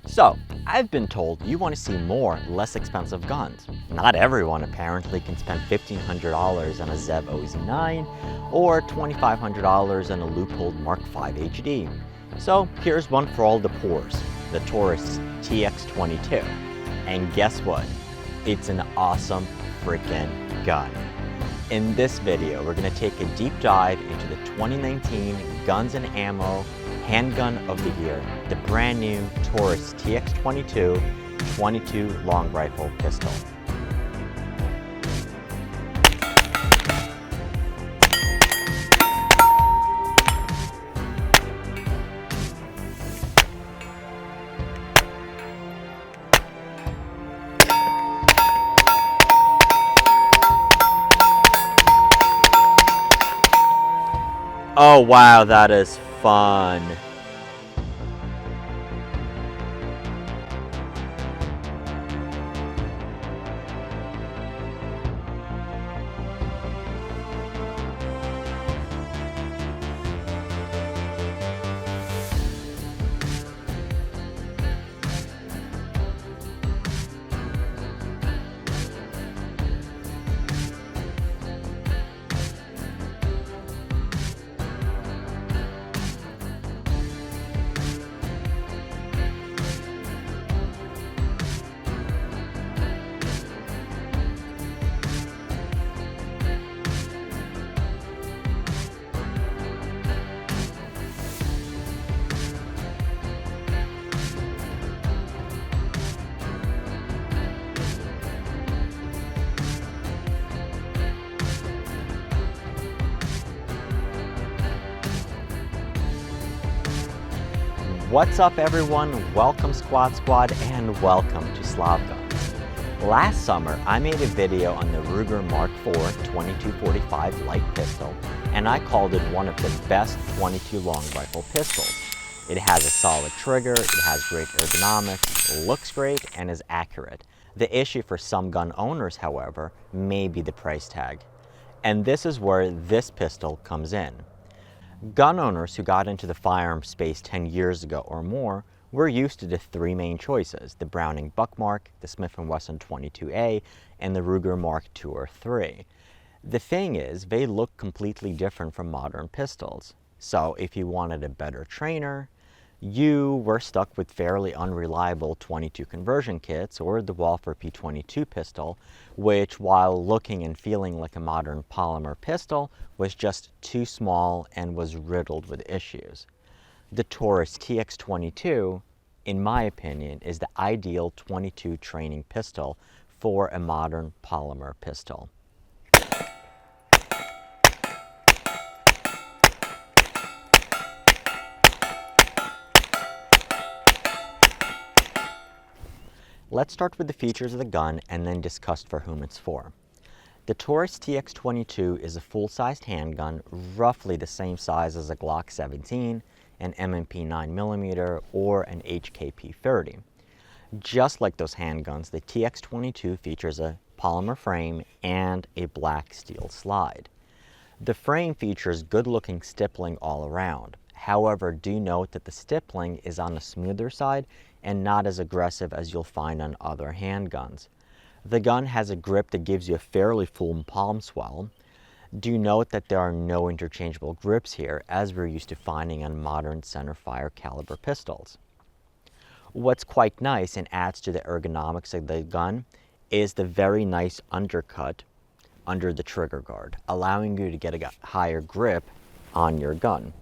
So, I've been told you want to see more, less expensive guns. Not everyone apparently can spend $1,500 on a ZEV OZ9 or $2,500 on a loopholed Mark V HD. So, here's one for all the poors, the Taurus TX22. And guess what? It's an awesome freaking gun. In this video, we're going to take a deep dive into the 2019 Guns and Ammo Handgun of the Year, the brand new Taurus TX22 22 long rifle pistol. Oh wow, that is fun. What's up everyone, welcome Squad and welcome to Slav Guns. Last summer I made a video on the Ruger Mark IV 2245 light pistol and I called it one of the best 22 long rifle pistols. It has a solid trigger, it has great ergonomics, looks great, and is accurate. The issue for some gun owners, however, may be the price tag. And this is where this pistol comes in. Gun owners who got into the firearm space 10 years ago or more were used to the three main choices, the Browning Buckmark, the Smith & Wesson 22A, and the Ruger Mark II or III. The thing is, they look completely different from modern pistols. So if you wanted a better trainer, you were stuck with fairly unreliable 22 conversion kits or the Walther P22 pistol, which while looking and feeling like a modern polymer pistol, was just too small and was riddled with issues. The Taurus TX22, in my opinion, is the ideal 22 training pistol for a modern polymer pistol. Let's start with the features of the gun and then discuss for whom it's for. The Taurus TX22 is a full-sized handgun, roughly the same size as a Glock 17, an M&P 9mm, or an HKP 30. Just like those handguns, the TX22 features a polymer frame and a black steel slide. The frame features good-looking stippling all around. However, do note that the stippling is on the smoother side and not as aggressive as you'll find on other handguns. The gun has a grip that gives you a fairly full palm swell. Do note that there are no interchangeable grips here, as we're used to finding on modern centerfire caliber pistols. What's quite nice and adds to the ergonomics of the gun is the very nice undercut under the trigger guard, allowing you to get a higher grip on your gun.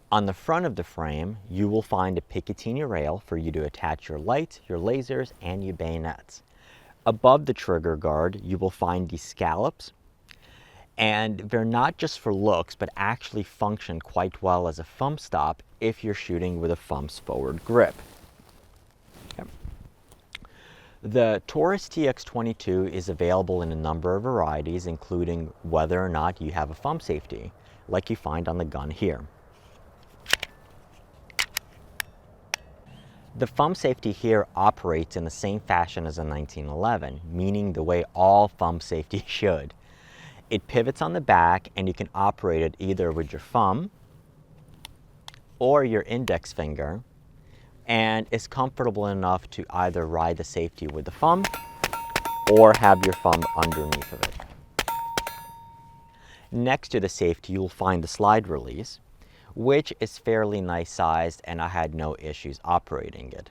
On the front of the frame, you will find a Picatinny rail for you to attach your lights, your lasers, and your bayonets. Above the trigger guard, you will find these scallops, and they're not just for looks, but actually function quite well as a thumb stop if you're shooting with a thumb's forward grip. Okay. The Taurus TX22 is available in a number of varieties, including whether or not you have a thumb safety, like you find on the gun here. The thumb safety here operates in the same fashion as a 1911, meaning the way all thumb safety should. It pivots on the back and you can operate it either with your thumb or your index finger and is comfortable enough to either ride the safety with the thumb or have your thumb underneath of it. Next to the safety, you'll find the slide release, which is fairly nice sized, and I had no issues operating it.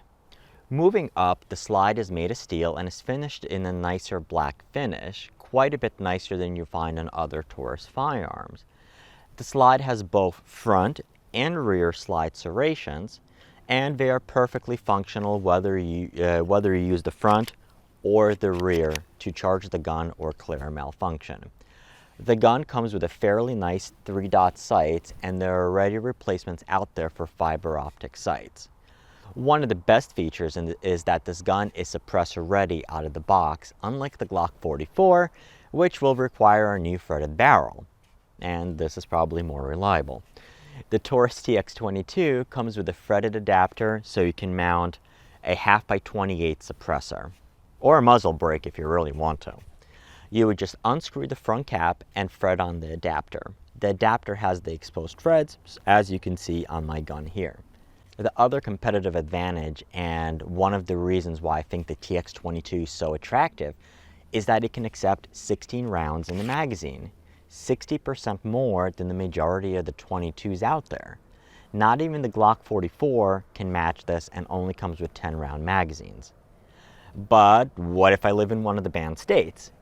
Moving up, the slide is made of steel and is finished in a nicer black finish, quite a bit nicer than you find on other Taurus firearms. The slide has both front and rear slide serrations, and they are perfectly functional whether you use the front or the rear to charge the gun or clear a malfunction. The gun comes with a fairly nice 3-dot sight, and there are already replacements out there for fiber optic sights. One of the best features is that this gun is suppressor ready out of the box, unlike the Glock 44, which will require a new threaded barrel, and this is probably more reliable. The Taurus TX22 comes with a threaded adapter, so you can mount a 1/2x28 suppressor, or a muzzle brake if you really want to. You would just unscrew the front cap and thread on the adapter. The adapter has the exposed threads, as you can see on my gun here. The other competitive advantage, and one of the reasons why I think the TX22 is so attractive, is that it can accept 16 rounds in the magazine, 60% more than the majority of the 22s out there. Not even the Glock 44 can match this and only comes with 10-round magazines. But what if I live in one of the banned states?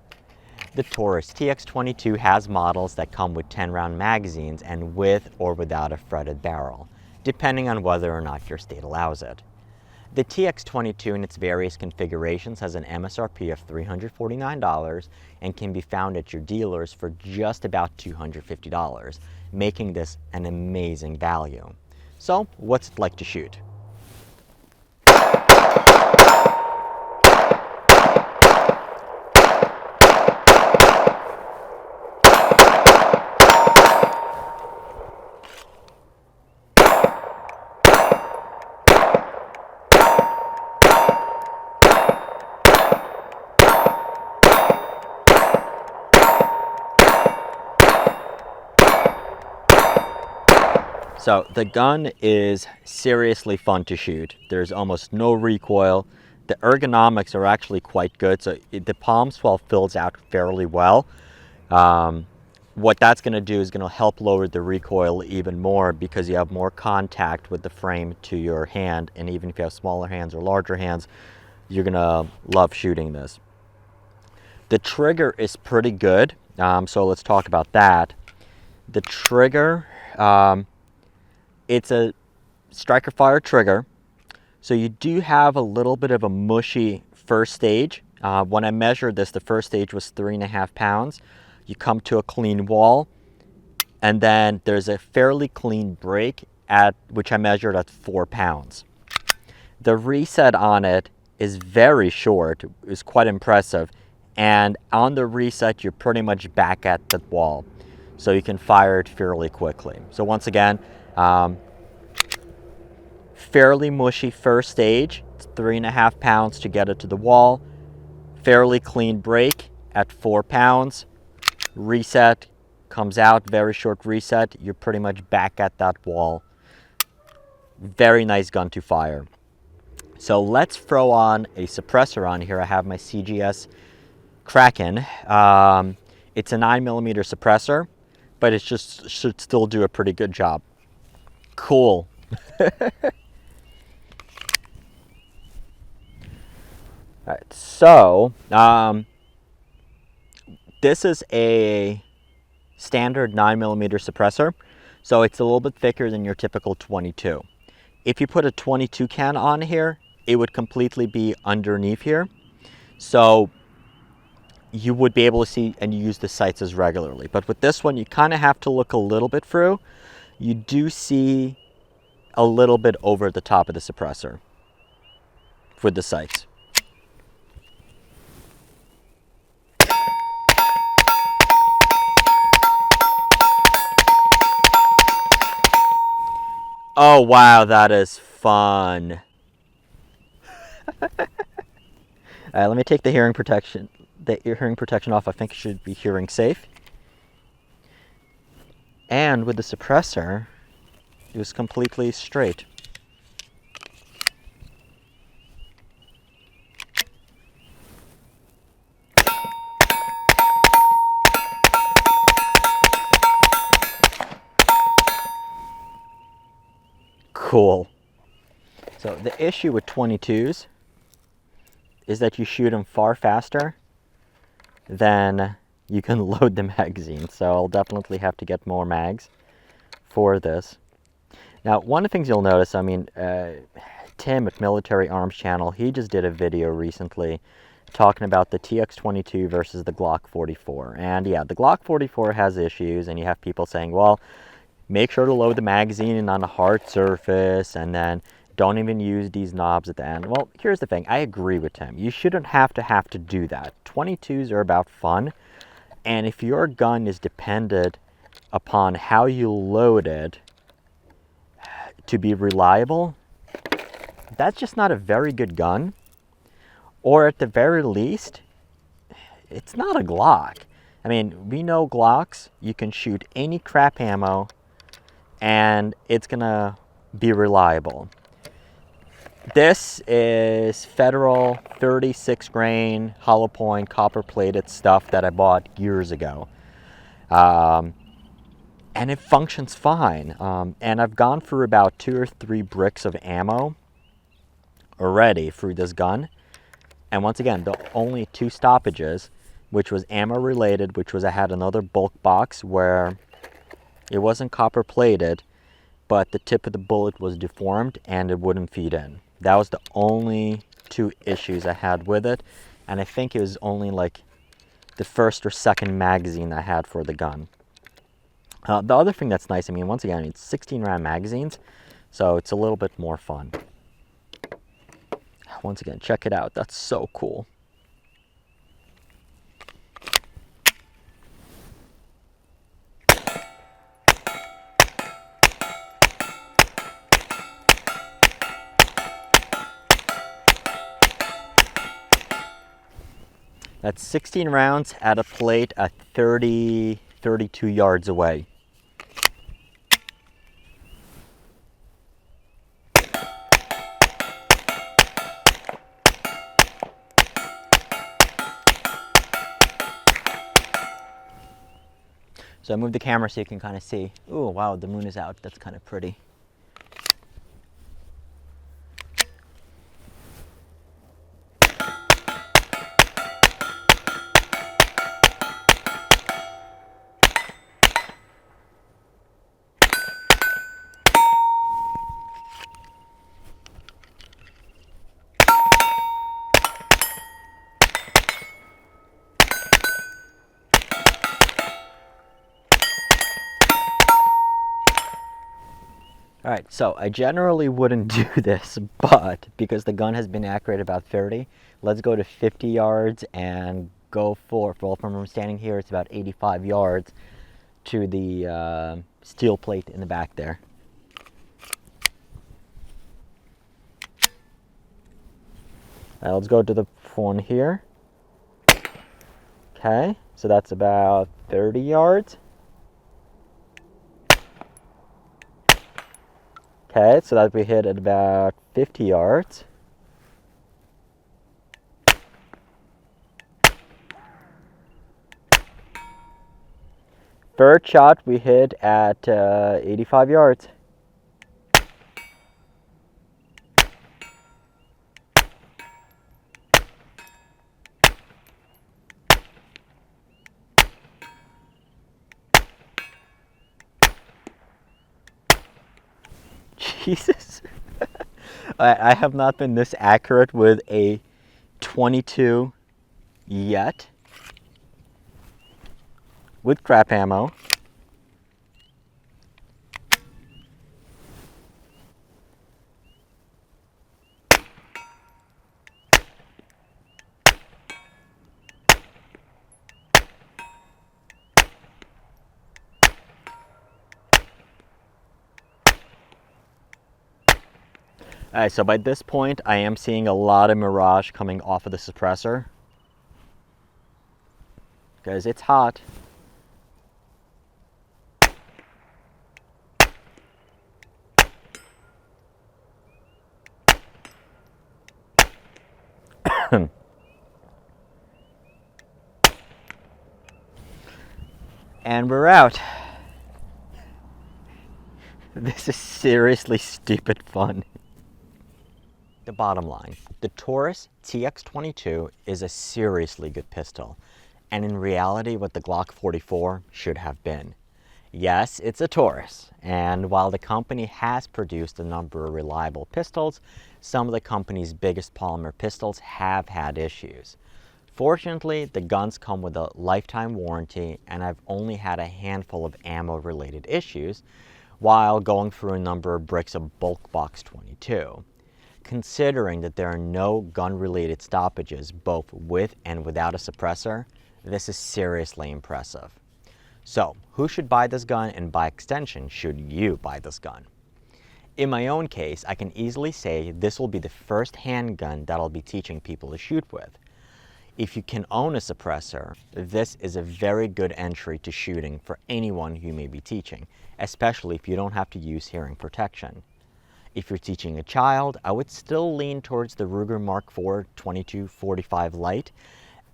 The Taurus TX22 has models that come with 10-round magazines and with or without a threaded barrel, depending on whether or not your state allows it. The TX22 in its various configurations has an MSRP of $349 and can be found at your dealers for just about $250, making this an amazing value. So, what's it like to shoot? So the gun is seriously fun to shoot. There's almost no recoil. The ergonomics are actually quite good. So the palm swell fills out fairly well. What that's going to do is going to help lower the recoil even more because you have more contact with the frame to your hand. And even if you have smaller hands or larger hands, you're going to love shooting this. The trigger is pretty good. So let's talk about that. The trigger, it's a striker fire trigger, so you do have a little bit of a mushy first stage. When I measured this, the first stage was 3.5 pounds. You come to a clean wall, and then there's a fairly clean break at which I measured at 4 pounds. The reset on it is very short. It's quite impressive, and on the reset you're pretty much back at the wall, so you can fire it fairly quickly. So once again, fairly mushy first stage. It's 3.5 pounds to get it to the wall. Fairly clean break at 4 pounds. Reset comes out, very short reset. You're pretty much back at that wall. Very nice gun to fire. So let's throw on a suppressor on here. I have my CGS Kraken. It's a 9mm suppressor, but it just should still do a pretty good job. Cool. All right, so this is a standard 9mm suppressor, so it's a little bit thicker than your typical 22. If you put a 22 can on here, it would completely be underneath here, so you would be able to see and use the sights as regularly. But with this one, you kind of have to look a little bit through. You do see a little bit over the top of the suppressor with the sights. Oh wow, that is fun. Let me take the hearing protection off. I think it should be hearing safe. And with the suppressor, it was completely straight. cool. So the issue with 22s is that you shoot them far faster than you can load the magazine. So I'll definitely have to get more mags for this. Now, one of the things you'll notice, I mean, Tim at Military Arms Channel, he just did a video recently talking about the TX22 versus the Glock 44. And yeah, the Glock 44 has issues, and you have people saying, well, make sure to load the magazine on a hard surface, and then don't even use these knobs at the end. Well, here's the thing. I agree with Tim. You shouldn't have to do that. 22s are about fun, and if your gun is dependent upon how you load it to be reliable, that's just not a very good gun. Or at the very least, it's not a Glock. I mean, we know Glocks, you can shoot any crap ammo and it's gonna be reliable. This is Federal 36 grain, hollow point, copper plated stuff that I bought years ago. And it functions fine. And I've gone through about 2 or 3 bricks of ammo already through this gun. And once again, the only 2 stoppages, which was ammo related, which was I had another bulk box where it wasn't copper plated, but the tip of the bullet was deformed and it wouldn't feed in. That was the only 2 issues I had with it. And I think it was only like the first or second magazine I had for the gun. The other thing that's nice, I mean, once again, it's 16 round magazines, so it's a little bit more fun. Once again, check it out. That's so cool. That's 16 rounds at a plate at 32 yards away. So I moved the camera so you can kind of see. Oh, wow, the moon is out. That's kind of pretty. All right, so I generally wouldn't do this, but because the gun has been accurate about 30, let's go to 50 yards and go for, well, from standing here, it's about 85 yards to the steel plate in the back there. All right, let's go to the one here. Okay, so that's about 30 yards. Okay, so that we hit at about 50 yards. Third shot we hit at 85 yards. Jesus. I have not been this accurate with a 22 yet. With crap ammo. Alright, so by this point, I am seeing a lot of mirage coming off of the suppressor. Because it's hot. And we're out. This is seriously stupid fun. The bottom line, the Taurus TX22 is a seriously good pistol, and in reality what the Glock 44 should have been. Yes, it's a Taurus, and while the company has produced a number of reliable pistols, some of the company's biggest polymer pistols have had issues. Fortunately, the guns come with a lifetime warranty, and I've only had a handful of ammo-related issues while going through a number of bricks of bulk box 22. Considering that there are no gun-related stoppages both with and without a suppressor, this is seriously impressive. So, who should buy this gun, and by extension, should you buy this gun? In my own case, I can easily say this will be the first handgun that I'll be teaching people to shoot with. If you can own a suppressor, this is a very good entry to shooting for anyone you may be teaching, especially if you don't have to use hearing protection. If you're teaching a child, I would still lean towards the Ruger Mark IV 2245 Lite,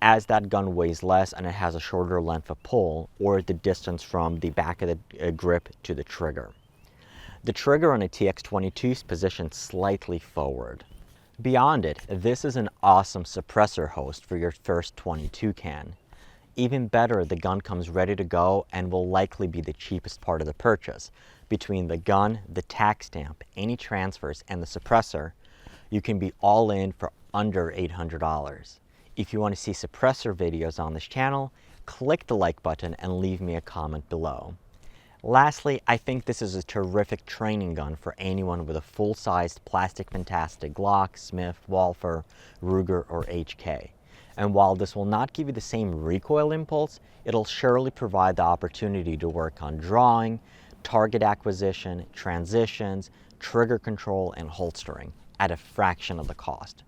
as that gun weighs less and it has a shorter length of pull, or the distance from the back of the grip to the trigger. The trigger on a TX22 is positioned slightly forward. Beyond it, this is an awesome suppressor host for your first 22 can. Even better, the gun comes ready to go and will likely be the cheapest part of the purchase. Between the gun, the tax stamp, any transfers, and the suppressor, you can be all in for under $800. If you want to see suppressor videos on this channel, click the like button and leave me a comment below. Lastly, I think this is a terrific training gun for anyone with a full-sized plastic fantastic Glock, Smith, Walther, Ruger, or HK. And while this will not give you the same recoil impulse, it'll surely provide the opportunity to work on drawing, target acquisition, transitions, trigger control, and holstering at a fraction of the cost.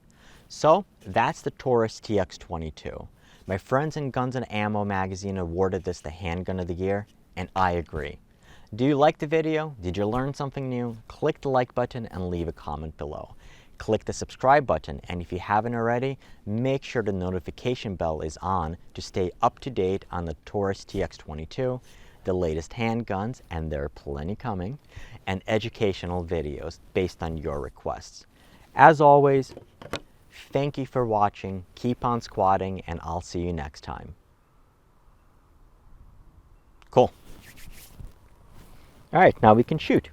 So that's the Taurus TX22. My friends in Guns and Ammo magazine awarded this the handgun of the year, and I agree. Do you like the video? Did you learn something new? Click the like button and leave a comment below. Click the subscribe button, and if you haven't already, make sure the notification bell is on to stay up to date on the Taurus TX22, the latest handguns, and there are plenty coming, and educational videos based on your requests. As always, thank you for watching, keep on squatting, and I'll see you next time. Cool. All right, now we can shoot.